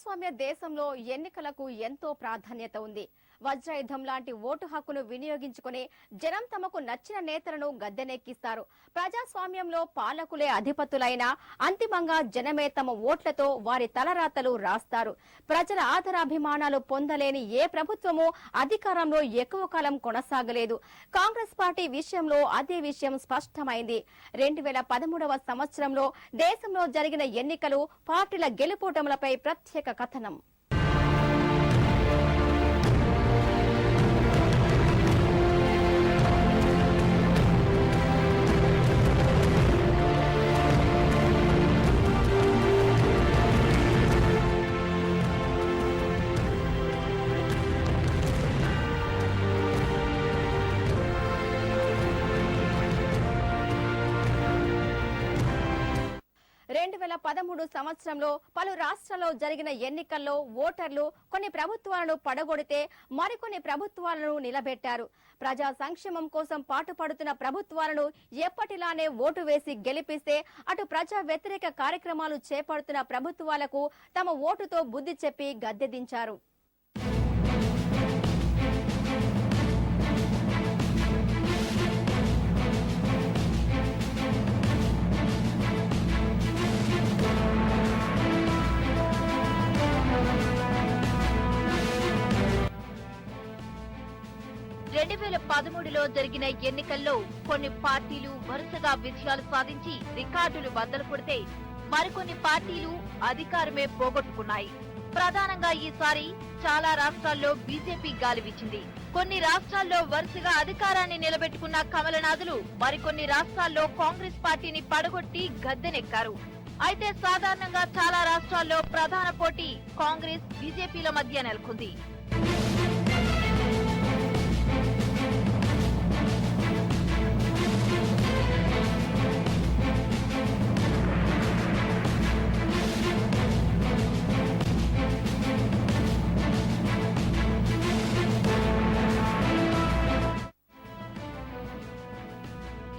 ప్రజాస్వామ్య దేశంలో ఎన్నికలకు ఎంతో ప్రాధాన్యత ఉంది. వజ్రాయుధం లాంటి ఓటు హక్కును వినియోగించుకుని జనం తమకు నచ్చిన నేతలను గద్దెనెక్కిస్తారు. ప్రజాస్వామ్యంలో పాలకులే అధిపతులైనా అంతిమంగా జనమే తమ ఓట్లతో వారి తలరాతలు రాస్తారు. ప్రజల ఆదరాభిమానాలు పొందలేని ఏ ప్రభుత్వము అధికారంలో ఎక్కువ కాలం కొనసాగలేదు. కాంగ్రెస్ పార్టీ విషయంలో అదే విషయం స్పష్టమైంది. 2013వ సంవత్సరంలో దేశంలో జరిగిన ఎన్నికలు పార్టీల గెలుపోటములపై ప్రత్యేక కథనం. సంవత్సరంలో పలు రాష్ట్రాల్లో జరిగిన ఎన్నికల్లో ఓటర్లు కొన్ని ప్రభుత్వాలను పడగొడితే మరికొన్ని ప్రభుత్వాలను నిలబెట్టారు. ప్రజా సంక్షేమం కోసం పాటుపడుతున్న ప్రభుత్వాలను ఎప్పటిలానే ఓటు వేసి గెలిపిస్తే అటు ప్రజా వ్యతిరేక కార్యక్రమాలు చేపడుతున్న ప్రభుత్వాలకు తమ ఓటుతో బుద్ధి చెప్పి గద్దెదించారు. లో జరిగిన ఎన్నికల్లో కొన్ని పార్టీలు వరుసగా విజయాలు సాధించి రికార్డులు బద్దలు కొడితే మరికొన్ని పార్టీలు అధికారమే పోగొట్టుకున్నాయి. ప్రధానంగా ఈసారి చాలా రాష్ట్రాల్లో బీజేపీ గాలివీచింది. కొన్ని రాష్ట్రాల్లో వరుసగా అధికారాన్ని నిలబెట్టుకున్న కమలనాథులు మరికొన్ని రాష్ట్రాల్లో కాంగ్రెస్ పార్టీని పడగొట్టి గద్దెనెక్కారు. అయితే సాధారణంగా చాలా రాష్ట్రాల్లో ప్రధాన పోటీ కాంగ్రెస్ బీజేపీల మధ్య నెలకొంది.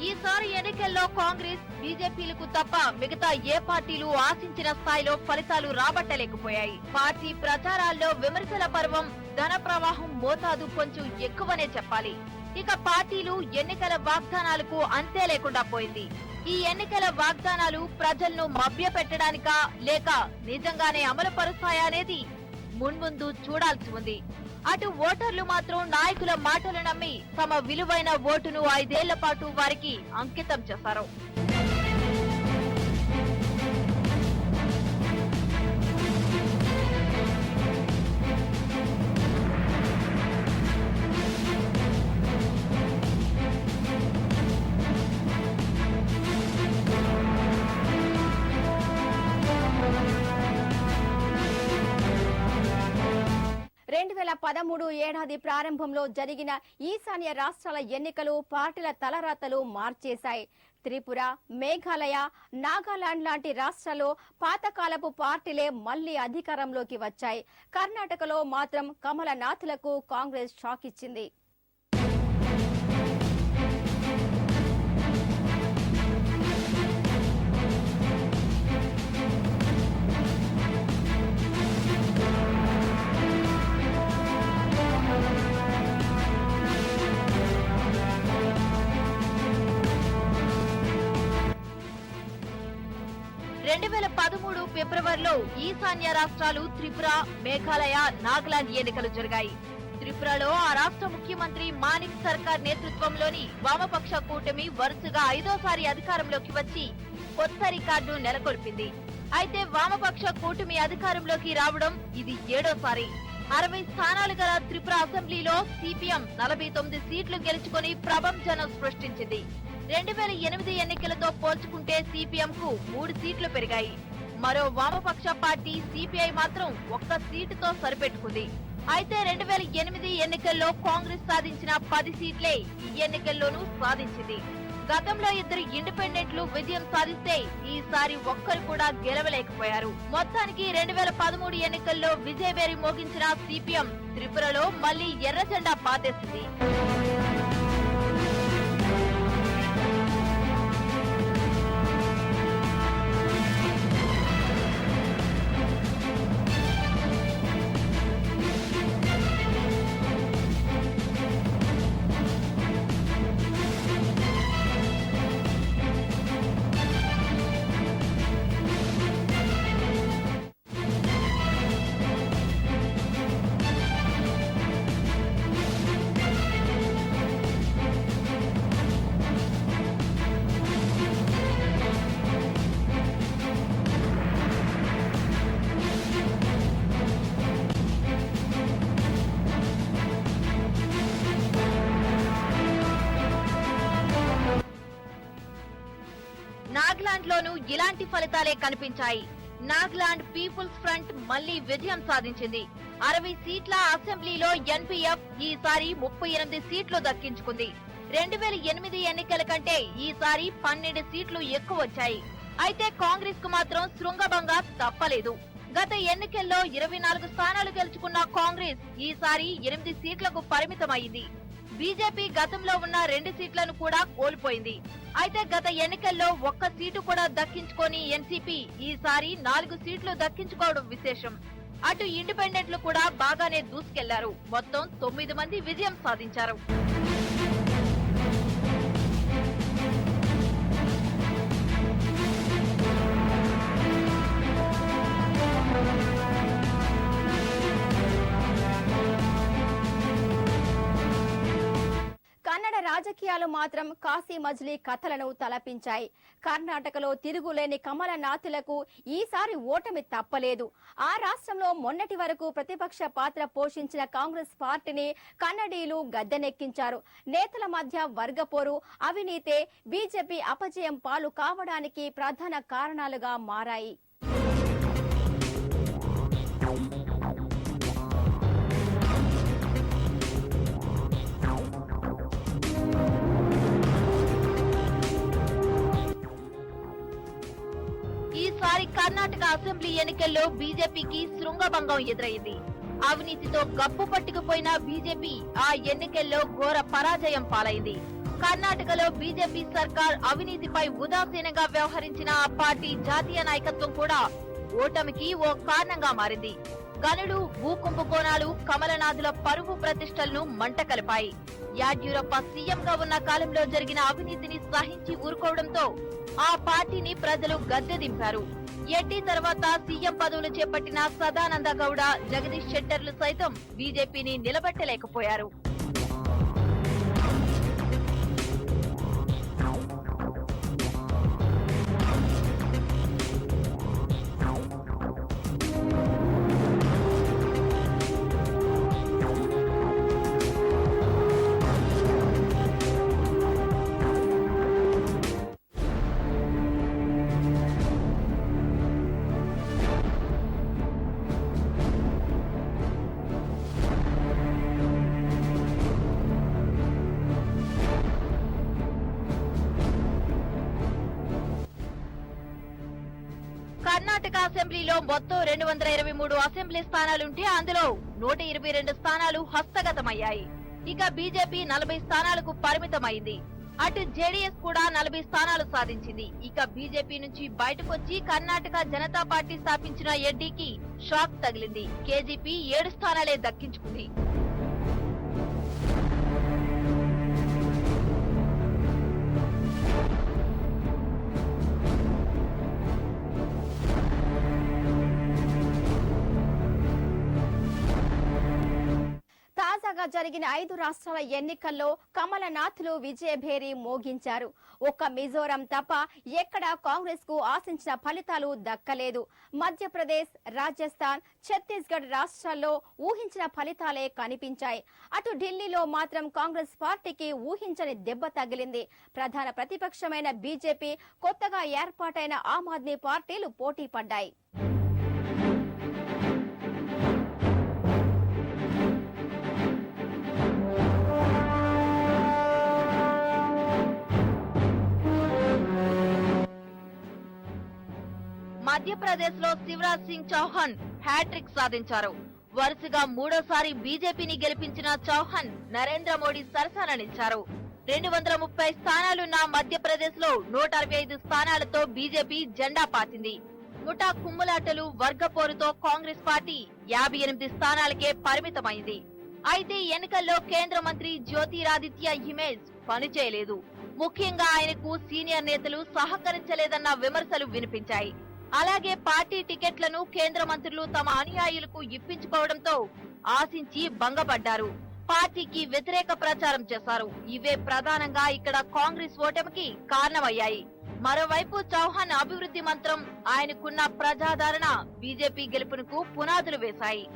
ఈసారి ఎన్నికల్లో కాంగ్రెస్ బీజేపీలకు తప్ప మిగతా ఏ పార్టీలు ఆశించిన స్థాయిలో ఫలితాలు రాబట్టలేకపోయాయి. పార్టీ ప్రచారాల్లో విమర్శల పర్వం, ధన ప్రవాహం మోతాదు కొంచెం ఎక్కువనే చెప్పాలి. ఇక పార్టీలు ఎన్నికల వాగ్దానాలకు అంతే లేకుండా పోయింది. ఈ ఎన్నికల వాగ్దానాలు ప్రజలను మభ్యపెట్టడానికా లేక నిజంగానే అమలు పరుస్తాయా అనేది మున్ముందు చూడాల్సి ఉంది. అటు ఓటర్లు మాత్రం నాయకుల మాటలు నమ్మి తమ విలువైన ఓటును 5 ఏళ్ల పాటు వారికి అంకితం చేశారు. ఏడాది ప్రారంభంలో జరిగిన ఈశాన్య రాష్ట్రాల ఎన్నికలు పార్టీల తలరాతలు మార్చేశాయి. త్రిపుర, మేఘాలయ, నాగాలాండ్ లాంటి రాష్ట్రాల్లో పాతకాలపు పార్టీలే మళ్లీ అధికారంలోకి వచ్చాయి. కర్ణాటకలో మాత్రం కమలనాథులకు కాంగ్రెస్ షాక్ ఇచ్చింది. ఫిబ్రవరిలో ఈశాన్య రాష్ట్రాలు త్రిపుర, మేఘాలయ, నాగాలాండ్ ఎన్నికలు జరిగాయి. త్రిపురలో ఆ రాష్ట్ర ముఖ్యమంత్రి మానిక్ సర్కార్ నేతృత్వంలోని వామపక్ష కూటమి వరుసగా 5వ అధికారంలోకి వచ్చి కొత్త రికార్డు నెలకొల్పింది. అయితే వామపక్ష కూటమి అధికారంలోకి రావడం ఇది 7వ 60 స్థానాలు గల త్రిపుర అసెంబ్లీలో సిపిఎం 49 సీట్లు గెలుచుకుని ప్రభంజనం సృష్టించింది. 2008 ఎన్నికలతో పోల్చుకుంటే సిపిఎం కు 3 సీట్లు పెరిగాయి. మరో వామపక్ష పార్టీ సిపిఐ మాత్రం 1 సీటుతో సరిపెట్టుకుంది. అయితే 2008 ఎన్నికల్లో కాంగ్రెస్ సాధించిన 10 సీట్లే ఈ ఎన్నికల్లోనూ సాధించింది. గతంలో 2 ఇండిపెండెంట్లు విజయం సాధిస్తే ఈసారి ఒక్కరు కూడా గెలవలేకపోయారు. మొత్తానికి 2013 ఎన్నికల్లో విజయవేరి మోగించిన సిపిఎం త్రిపురలో మళ్లీ ఎర్ర జెండా పాతేసింది. నాగాలాండ్ లోనూ ఇలాంటి ఫలితాలే కనిపించాయి. నాగాలాండ్ పీపుల్స్ ఫ్రంట్ మళ్లీ విజయం సాధించింది. 60 సీట్ల అసెంబ్లీలో ఎన్పీఎఫ్ ఈసారి 38 సీట్లు దక్కించుకుంది. 2008 ఎన్నికల కంటే ఈసారి 12 సీట్లు ఎక్కువ వచ్చాయి. అయితే కాంగ్రెస్ కు మాత్రం శృంగభంగం తప్పలేదు. గత ఎన్నికల్లో 24 స్థానాలు గెలుచుకున్న కాంగ్రెస్ ఈసారి 8 సీట్లకు పరిమితమైంది. బీజేపీ గతంలో ఉన్న 2 సీట్లను కూడా కోల్పోయింది. అయితే గత ఎన్నికల్లో 1 సీటు కూడా దక్కించుకొని ఎన్సీపీ ఈసారి 4 సీట్లు దక్కించుకోవడం విశేషం. అటు ఇండిపెండెంట్లు కూడా బాగానే దూసుకెళ్లారు. మొత్తం 9 మంది విజయం సాధించారు. కన్నడ రాజకీయాలు మాత్రం కాశీ మజిలీ కథలను తలపించాయి. కర్ణాటకలో తిరుగులేని కమలనాథులకు ఈసారి ఓటమి తప్పలేదు. ఆ రాష్ట్రంలో మొన్నటి వరకు ప్రతిపక్ష పాత్ర పోషించిన కాంగ్రెస్ పార్టీని కన్నడీయులు గద్దెనెక్కించారు. నేతల మధ్య వర్గపోరు, అవినీతే బీజేపీ అపజయం పాలు కావడానికి ప్రధాన కారణాలుగా మారాయి. ఈసారి కర్ణాటక అసెంబ్లీ ఎన్నికల్లో బీజేపీకి శృంగభంగం ఎదురైంది. అవినీతితో గప్పు పట్టుకుపోయిన బీజేపీ ఆ ఎన్నికల్లో ఘోర పరాజయం పాలైంది. కర్ణాటకలో బీజేపీ సర్కార్ అవినీతిపై ఉదాసీనంగా వ్యవహరించిన ఆ పార్టీ జాతీయ నాయకత్వం కూడా ఓటమికి ఓ కారణంగా మారింది. గనులు, భూ కుంభకోణాలు కమలనాథుల పరువు ప్రతిష్టలను మంట కలిపాయి. యడ్యూరప్ప సీఎంగా ఉన్న కాలంలో జరిగిన అవినీతిని సహించి ఊరుకోవడంతో ఆ పార్టీని ప్రజలు గద్దె దింపారు. ఎట్టి తర్వాత సీఎం పదవులు చేపట్టిన సదానంద గౌడ, జగదీష్ షెట్టర్లు సైతం బీజేపీని నిలబెట్టలేకపోయారు. కర్ణాటక అసెంబ్లీలో మొత్తం 223 అసెంబ్లీ స్థానాలుంటే అందులో 122 స్థానాలు హస్తగతమయ్యాయి. ఇక బీజేపీ 40 స్థానాలకు పరిమితమైంది. అటు జేడీఎస్ కూడా 40 స్థానాలు సాధించింది. ఇక బీజేపీ నుంచి బయటకొచ్చి కర్ణాటక జనతా పార్టీ స్థాపించిన ఎడ్డీకి షాక్ తగిలింది. కేజీపీ 7 స్థానాలే దక్కించుకుంది. తాజాగా జరిగిన 5 రాష్ట్రాల ఎన్నికల్లో కమలనాథులు విజయభేరి మోగించారు. ఒక్క మిజోరం తప్ప ఎక్కడా కాంగ్రెస్ కు ఆశించిన ఫలితాలు దక్కలేదు. మధ్యప్రదేశ్, రాజస్థాన్, ఛత్తీస్గఢ్ రాష్ట్రాల్లో ఊహించిన ఫలితాలే కనిపించాయి. అటు ఢిల్లీలో మాత్రం కాంగ్రెస్ పార్టీకి ఊహించని దెబ్బ తగిలింది. ప్రధాన ప్రతిపక్షమైన బీజేపీ, కొత్తగా ఏర్పాటైన ఆమ్ ఆద్మీ పార్టీలు పోటీ పడ్డాయి. మధ్యప్రదేశ్ లో శివరాజ్ సింగ్ చౌహాన్ హ్యాట్రిక్ సాధించారు. వరుసగా 3వ బీజేపీని గెలిపించిన చౌహాన్ నరేంద్ర మోడీ సరసన నిలిచారు. 230 స్థానాలున్న మధ్యప్రదేశ్ లో 165 స్థానాలతో బీజేపీ జెండా పాతింది. ముఠా కుమ్ములాటలు, వర్గపోరుతో కాంగ్రెస్ పార్టీ 58 స్థానాలకే పరిమితమైంది. అయితే ఎన్నికల్లో కేంద్ర మంత్రి జ్యోతిరాదిత్య ఇమేజ్ పనిచేయలేదు. ముఖ్యంగా ఆయనకు సీనియర్ నేతలు సహకరించలేదన్న విమర్శలు వినిపించాయి. అలాగే పార్టీ టికెట్లను కేంద్ర మంత్రులు తమ అనుయాయులకు ఇప్పించుకోవడంతో ఆశించి భంగపడ్డారు. పార్టీకి వ్యతిరేక ప్రచారం చేశారు. ఇవే ప్రధానంగా ఇక్కడ కాంగ్రెస్ ఓటమికి కారణమయ్యాయి. మరోవైపు చౌహాన్ అభివృద్ధి మంత్రం, ఆయనకున్న ప్రజాదరణ బీజేపీ గెలుపునకు పునాదులు వేశాయి.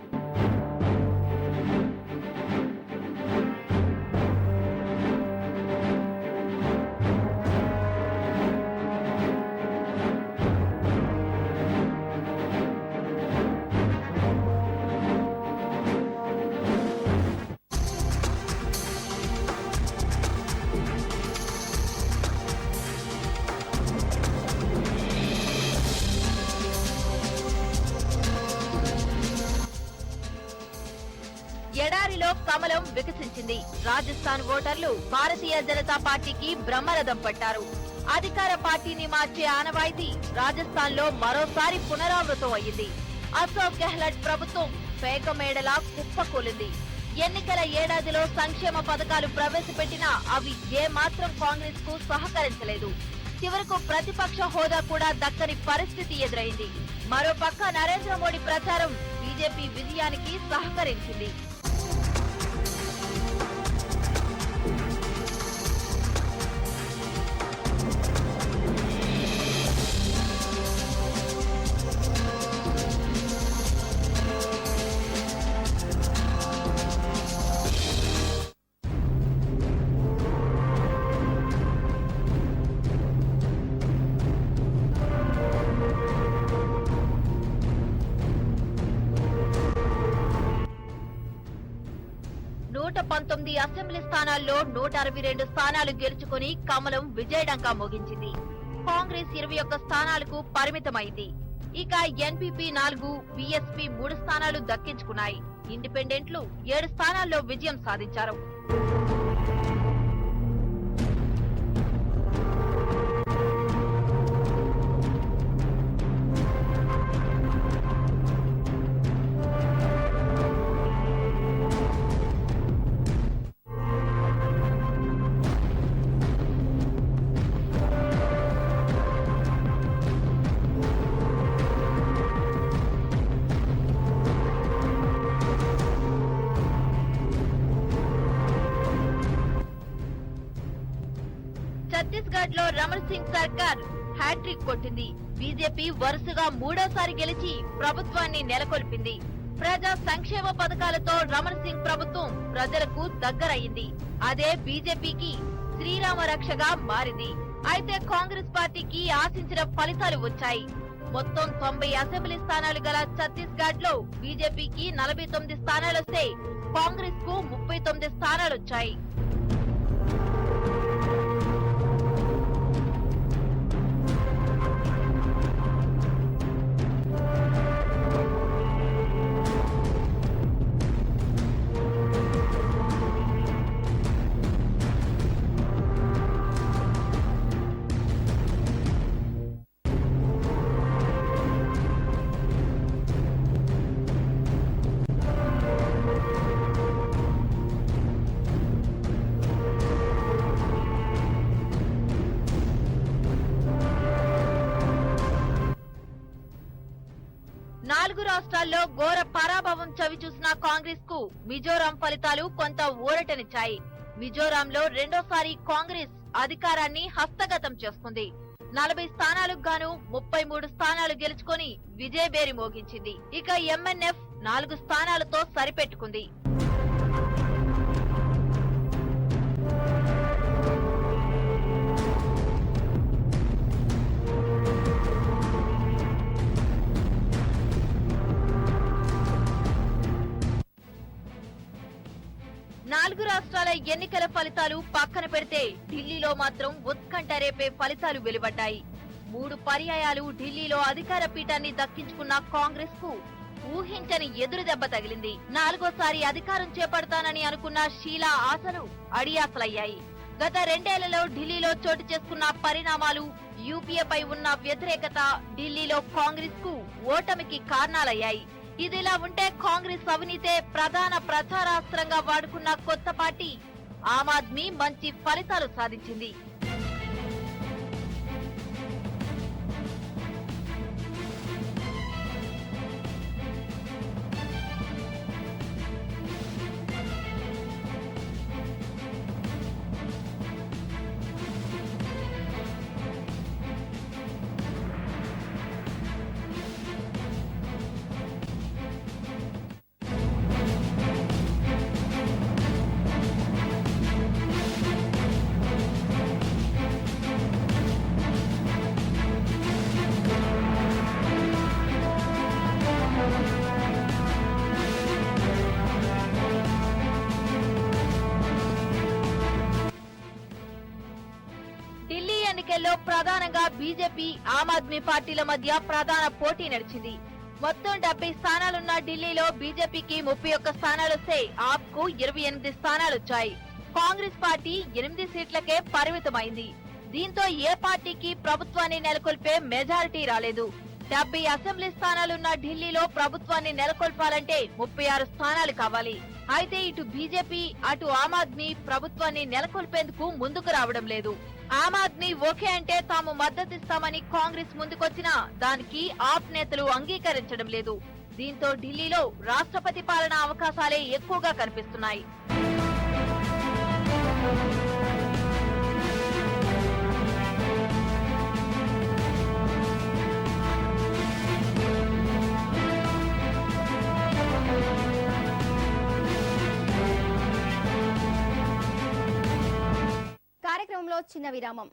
కమలం వికసించింది. రాజస్థాన్ ఓటర్లు భారతీయ జనతా పార్టీకి బ్రహ్మరథం పట్టారు. అధికార పార్టీని మార్చే ఆనవాయితీ రాజస్థాన్ లో మరోసారి పునరావృతం అయ్యింది. అశోక్ గెహ్లట్ ప్రభుత్వం పేకమేడలా కుప్పకూలింది. ఎన్నికల ఏడాదిలో సంక్షేమ పథకాలు ప్రవేశపెట్టినా అవి ఏ మాత్రం కాంగ్రెస్ కు సహకరించలేదు. చివరకు ప్రతిపక్ష హోదా కూడా దక్కని పరిస్థితి ఎదురైంది. మరోపక్క నరేంద్ర మోడీ ప్రచారం బీజేపీ విజయానికి సహకరించింది. నూట 19 అసెంబ్లీ స్థానాల్లో 162 స్థానాలు గెలుచుకుని కమలం విజయడంకా మోగించింది. కాంగ్రెస్ 21 స్థానాలకు పరిమితమైంది. ఇక ఎన్పీపీ 4, బీఎస్పీ 3 స్థానాలు దక్కించుకున్నాయి. ఇండిపెండెంట్లు 7 స్థానాల్లో విజయం సాధించారు. ఛత్తీస్గఢ్ లో రమణ్ సింగ్ సర్కార్ హ్యాట్రిక్ కొట్టింది. బీజేపీ వరుసగా 3వసారి గెలిచి ప్రభుత్వాన్ని నెలకొల్పింది. ప్రజా సంక్షేమ పథకాలతో రమణ్ సింగ్ ప్రభుత్వం ప్రజలకు దగ్గరయింది. అదే బీజేపీకి శ్రీరామ రక్షగా మారింది. అయితే కాంగ్రెస్ పార్టీకి ఆశించిన ఫలితాలు వచ్చాయి. మొత్తం 90 అసెంబ్లీ స్థానాలు గల ఛత్తీస్గఢ్ లో బీజేపీకి 49 స్థానాలొస్తే కాంగ్రెస్ కు 39 స్థానాలొచ్చాయి. నాలుగు రాష్ట్రాల్లో ఘోర పరాభవం చవిచూసిన కాంగ్రెస్ కు మిజోరాం ఫలితాలు కొంత ఊరటనిచ్చాయి. మిజోరాంలో రెండోసారి కాంగ్రెస్ అధికారాన్ని హస్తగతం చేసుకుంది. 40 స్థానాలకు గాను 33 స్థానాలు గెలుచుకొని విజయబేరి మోగించింది. ఇక ఎంఎన్ఎఫ్ 4 స్థానాలతో సరిపెట్టుకుంది. నాలుగు రాష్ట్రాల ఎన్నికల ఫలితాలు పక్కన పెడితే ఢిల్లీలో మాత్రం ఉత్కంఠ రేపే ఫలితాలు వెలువడ్డాయి. 3 పర్యాయాలు ఢిల్లీలో అధికార పీఠాన్ని దక్కించుకున్న కాంగ్రెస్ కు ఊహించని ఎదురు దెబ్బ తగిలింది. 4వసారి అధికారం చేపడతానని అనుకున్న షీలా ఆశలు అడియాసలయ్యాయి. గత 2 ఏళ్లలో ఢిల్లీలో చోటు చేసుకున్న పరిణామాలు, యూపీఏపై ఉన్న వ్యతిరేకత ఢిల్లీలో కాంగ్రెస్ కు ఓటమికి కారణాలయ్యాయి. ఇదిలా ఉంటే కాంగ్రెస్ అవినీతే ప్రధాన ప్రచారాస్త్రంగా వాడుకున్న కొత్త పార్టీ ఆమ్ ఆద్మీ మంచి ఫలితాలు సాధించింది. ఎన్నికల్లో ప్రధానంగా బీజేపీ, ఆమ్ ఆద్మీ పార్టీల మధ్య ప్రధాన పోటీ నడిచింది. మొత్తం 70 స్థానాలున్న ఢిల్లీలో బీజేపీకి 31 స్థానాలొస్తే ఆప్ కు 28 స్థానాలొచ్చాయి. కాంగ్రెస్ పార్టీ 8 సీట్లకే పరిమితమైంది. దీంతో ఏ పార్టీకి ప్రభుత్వాన్ని నెలకొల్పే మెజారిటీ రాలేదు. 70 అసెంబ్లీ స్థానాలున్న ఢిల్లీలో ప్రభుత్వాన్ని నెలకొల్పాలంటే 36 స్థానాలు కావాలి. అయితే ఇటు బీజేపీ అటు ఆమ్ ఆద్మీ ప్రభుత్వాన్ని నెలకొల్పేందుకు ముందుకు రావడం లేదు. ఆమ్ ఆద్మీ ఓకే అంటే తాము మద్దతిస్తామని కాంగ్రెస్ ముందుకొచ్చినా దానికి ఆప్ నేతలు అంగీకరించడం లేదు. దీంతో ఢిల్లీలో రాష్ట్రపతి పాలన అవకాశాలే ఎక్కువగా కనిపిస్తున్నాయి. కార్యక్రమంలో చిన్న విరామం.